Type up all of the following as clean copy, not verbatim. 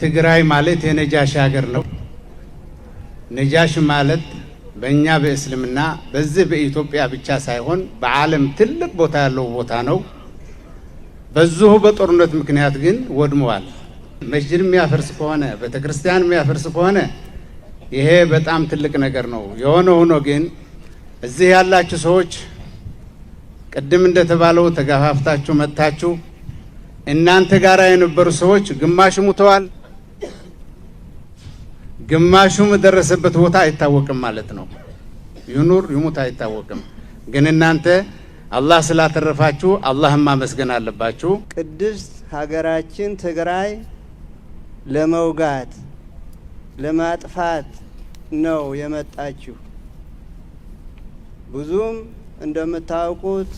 ትግራይ ማለት የነጃሽ ሀገር ነው። ነጃሽ ማለት በእኛ በእስልምና በዚህ በኢትዮጵያ ብቻ ሳይሆን በዓለም ትልቅ ቦታ ያለው ቦታ ነው። በዚሁ በጦርነት ምክንያት ግን ወድመዋል። መስጂድ የሚያፈርስ ከሆነ ቤተክርስቲያን የሚያፈርስ ከሆነ ይሄ በጣም ትልቅ ነገር ነው። የሆነ ሆኖ ግን እዚህ ያላችሁ ሰዎች ቅድም እንደተባለው ተጋፋፍታችሁ መጣችሁ። እናንተ ጋራ የነበሩ ሰዎች ግማሽ ሙተዋል፣ ግማሹም ደረሰበት ቦታ አይታወቅም ማለት ነው። ይኑር ይሙት አይታወቅም። ግን እናንተ አላህ ስላተረፋችሁ አላህን ማመስገን አለባችሁ። ቅድስት ሀገራችን ትግራይ ለመውጋት ለማጥፋት ነው የመጣችሁ። ብዙም እንደምታውቁት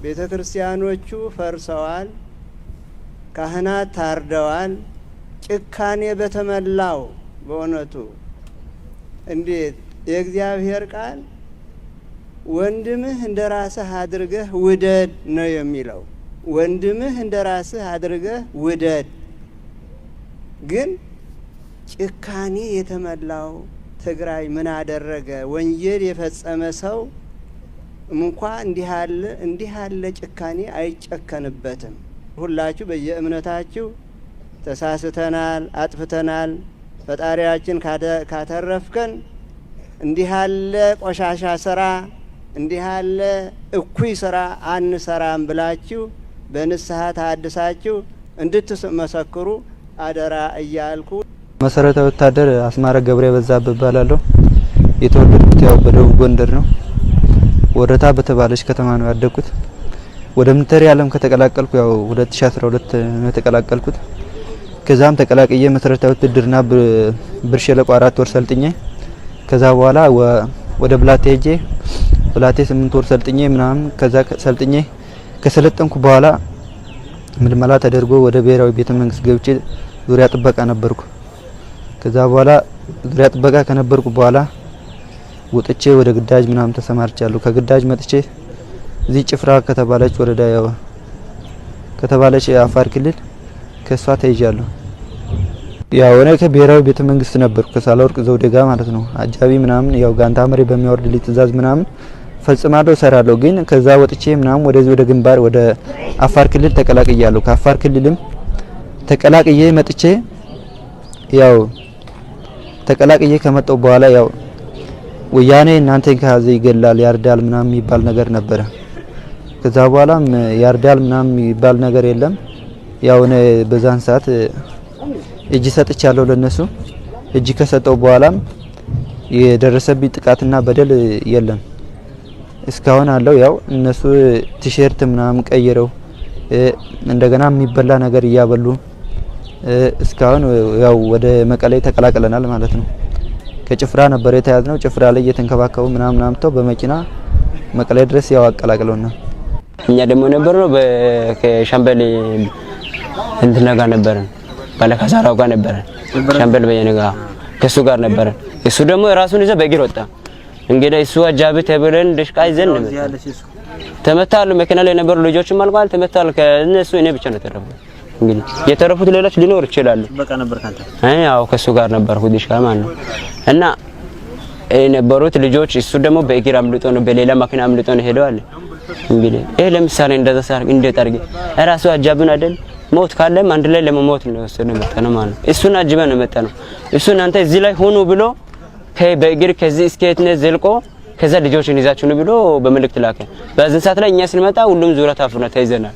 ቤተክርስቲያኖቹ ፈርሰዋል፣ ካህናት ታርደዋል። ጭካኔ በተመላው በእውነቱ እንዴት የእግዚአብሔር ቃል ወንድምህ እንደራስህ አድርገህ ውደድ ነው የሚለው። ወንድምህ እንደራስህ አድርገህ ውደድ። ግን ጭካኔ የተመላው ትግራይ ምን አደረገ? ወንጀል የፈጸመ ሰው እንኳ እንዲህ ያለ ጭካኔ አይጨከንበትም። ሁላችሁ በየእምነታችሁ ተሳስተናል፣ አጥፍተናል፣ ፈጣሪያችን ካተረፍከን እንዲህ ያለ ቆሻሻ ስራ እንዲህ ያለ እኩይ ስራ አንሰራም ብላችሁ በንስሐ ታድሳችሁ እንድትመሰክሩ አደራ እያልኩ መሰረታዊ ወታደር አስማረ ገብረ በዛብህ እባላለሁ። የተወለድኩት ያው በደቡብ ጎንደር ነው። ወረታ በተባለች ከተማ ነው ያደግኩት። ወደ ሚሊተሪ ዓለም ከተቀላቀልኩ ያው 2012 ነው የተቀላቀልኩት። ከዛም ተቀላቅዬ መሰረታዊ ውትድርና ብር ሸለቆ 4 ወር ሰልጥኜ ከዛ በኋላ ወደ ብላቴ ሄጄ ብላቴ 8 ወር ሰልጥኜ ምናምን ከዛ ሰልጥኜ ከሰለጠንኩ በኋላ ምልመላ ተደርጎ ወደ ብሔራዊ ቤተ መንግስት ገብቼ ዙሪያ ጥበቃ ነበርኩ። ከዛ በኋላ ዙሪያ ጥበቃ ከነበርኩ በኋላ ወጥቼ ወደ ግዳጅ ምናምን ተሰማርቻለሁ። ከግዳጅ መጥቼ እዚህ ጭፍራ ከተባለች ወረዳ ያው ከተባለች አፋር ክልል ከሷ ተይዣለሁ። ያው እኔ ከብሔራዊ ቤተ መንግስት ነበርኩ ከሳላወርቅ ዘውዴ ጋር ማለት ነው። አጃቢ ምናምን ያው ጋንታ መሪ በሚያወርድልኝ ትእዛዝ ምናምን ፈጽማለሁ እሰራለሁ። ግን ከዛ ወጥቼ ምናምን ወደዚህ ወደ ግንባር ወደ አፋር ክልል ተቀላቅያለሁ። ከአፋር ክልልም ተቀላቅዬ መጥቼ ያው ተቀላቅዬ ከመጣው በኋላ ያው ወያኔ እናንተን ከዚህ ይገላል ያርዳል ምናምን የሚባል ነገር ነበረ። ከዛ በኋላም ያርዳል ምናምን የሚባል ነገር የለም። ያው እኔ በዛን ሰዓት እጅ ሰጥቻለሁ ለነሱ። እጅ ከሰጠው በኋላም የደረሰብኝ ጥቃትና በደል የለም እስካሁን አለው። ያው እነሱ ቲሸርት ምናምን ቀይረው እንደገና የሚበላ ነገር እያበሉ እስካሁን ያው ወደ መቀሌ ተቀላቅለናል ማለት ነው። ከጭፍራ ነበር የተያዝነው። ጭፍራ ላይ እየተንከባከቡ ምናምን አምጥተው በመኪና መቀሌ ድረስ ያው አቀላቅለውና እኛ ደግሞ ነበርነው ከሻምበል እንትና ጋር ነበረን፣ ባለካሳራው ጋር ነበረን። ሻምበል በየነጋ ከሱ ጋር ነበረን። እሱ ደግሞ ራሱን ይዘ በእግር ወጣ። እንግዲህ እሱ አጃቢ ተብለን ደሽቃ ይዘን ተመታሉ። መኪና ላይ ነበሩ ልጆችም አልቋል፣ ተመታሉ። ከነሱ እኔ ብቻ ነው ተረፈው። እንግዲህ የተረፉት ሌሎች ሊኖር ይችላሉ። በቃ ነበር ካንተ ያው ከሱ ጋር ነበርኩ ዲሽቃ ማለት ነው። እና የነበሩት ልጆች እሱ ደግሞ በእግር አምልጦ ነው በሌላ መኪና አምልጦ ነው ሄደዋል። እንግዲህ ይሄ ለምሳሌ እንደዛ ሳርግ እንዴት አድርጌ ራሱ አጃብን አይደል ሞት ካለም አንድ ላይ ለመሞት ነው ወሰነ መጣነው ማለት ነው። እሱን አጅበን ነው መጣነው። እሱን አንተ እዚህ ላይ ሆኖ ብሎ በእግር ከዚህ እስከት ነው ዘልቆ ከዛ ልጆችን ይዛችሁ ነው ብሎ በመልእክት ላከ። በዛን ሰዓት ላይ እኛ ስንመጣ ሁሉም ዙራ ታፍና ተይዘናል።